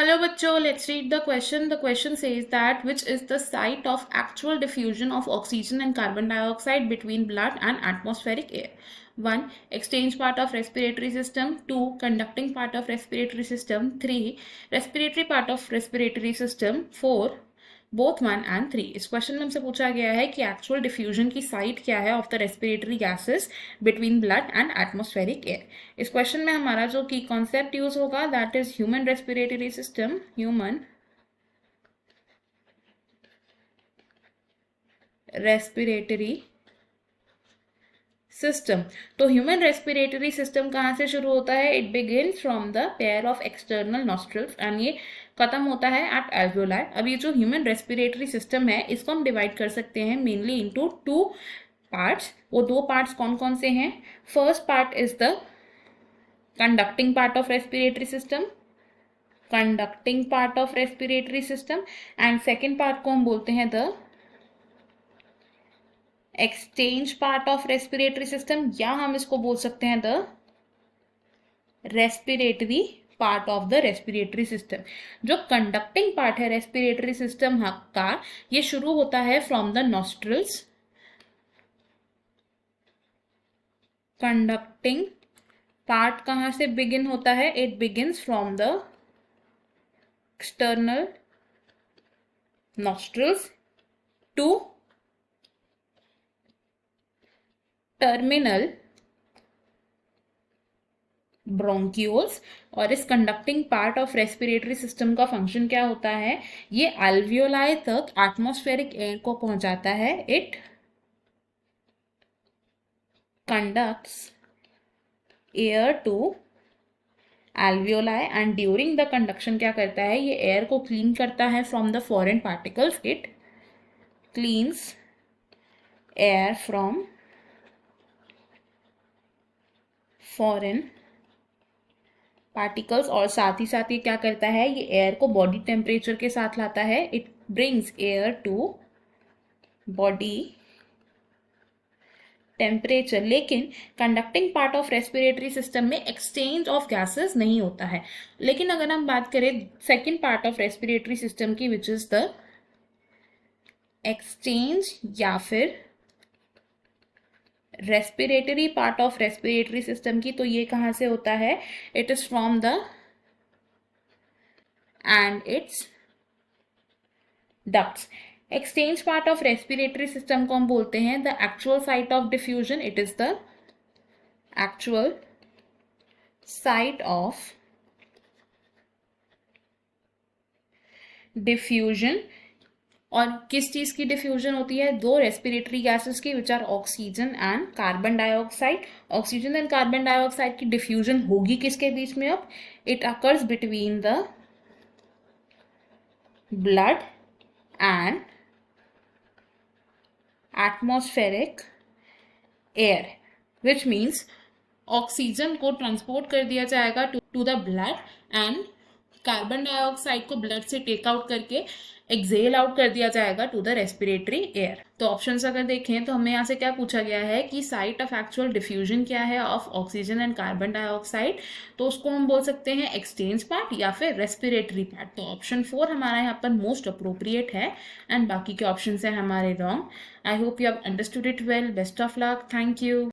Hello बच्चों, let's read the question. The question says that which is the site of actual diffusion of oxygen and carbon dioxide between blood and atmospheric air? 1. Exchange part of respiratory system. 2. Conducting part of respiratory system. 3. Respiratory part of respiratory system. 4. Both 1 and 3। इस question में हमसे पूछा गया है कि actual diffusion की site क्या है of the respiratory gases between blood and atmospheric air. इस क्वेश्चन में हमारा जो की कॉन्सेप्ट यूज होगा that is human respiratory system. Human respiratory system. तो ह्यूमन रेस्पिरेटरी सिस्टम कहाँ से शुरू होता है? It begins from the pair of external nostrils and ये खत्म होता है एट एल्वियोलाई। अब ये जो ह्यूमन रेस्पिरेटरी सिस्टम है इसको हम डिवाइड कर सकते हैं मेनली इनटू टू पार्ट्स। वो दो पार्ट्स कौन कौन से हैं? First part is the conducting part of respiratory system, conducting part of respiratory system, and second part को हम बोलते हैं the exchange part of respiratory system, या हम इसको बोल सकते हैं the respiratory part of the respiratory system. जो कंडक्टिंग पार्ट है रेस्पिरेटरी सिस्टम का, ये शुरू होता है from the nostrils. Conducting part कहां से बिगिन होता है? It begins from the external nostrils to terminal bronchioles. और इस conducting part of respiratory system का फंक्शन क्या होता है? ये एल्वियोलाई तक एटमॉस्फेरिक एयर को पहुंचाता है। It conducts air to alveoli and during the conduction क्या करता है? ये एयर को क्लीन करता है from the foreign particles. It cleans air from foreign particles, और साथ ही साथ ये क्या करता है? ये एयर को बॉडी टेम्परेचर के साथ लाता है। It brings air to body temperature. लेकिन conducting part of respiratory system में एक्सचेंज ऑफ गैसेस नहीं होता है। लेकिन अगर हम बात करें second part of respiratory system की, विच इज द एक्सचेंज या फिर respiratory part of respiratory system की, तो ये कहां से होता है? It is from the and its ducts. Exchange part of respiratory system को हम बोलते हैं the actual site of diffusion. It is the actual site of diffusion. और किस चीज की डिफ्यूजन होती है? दो रेस्पिरेटरी गैसेस की, which are oxygen and carbon dioxide. Oxygen and carbon dioxide की डिफ्यूजन होगी किसके बीच में? अब it occurs between the blood and atmospheric air, which means oxygen को ट्रांसपोर्ट कर दिया जाएगा to the blood and carbon dioxide को ब्लड से टेक आउट करके एक्सेल आउट कर दिया जाएगा टू द रेस्पिरेटरी एयर। तो ऑप्शंस अगर देखें तो हमें यहाँ से क्या पूछा गया है कि साइट ऑफ एक्चुअल डिफ्यूजन क्या है of oxygen and carbon dioxide, तो उसको हम बोल सकते हैं एक्सचेंज पार्ट या फिर रेस्पिरेटरी पार्ट। तो ऑप्शन 4 हमारा यहाँ पर मोस्ट अप्रोप्रिएट है एंड बाकी के ऑप्शन है हमारे wrong. I hope you have understood it well. Best of luck. Thank you.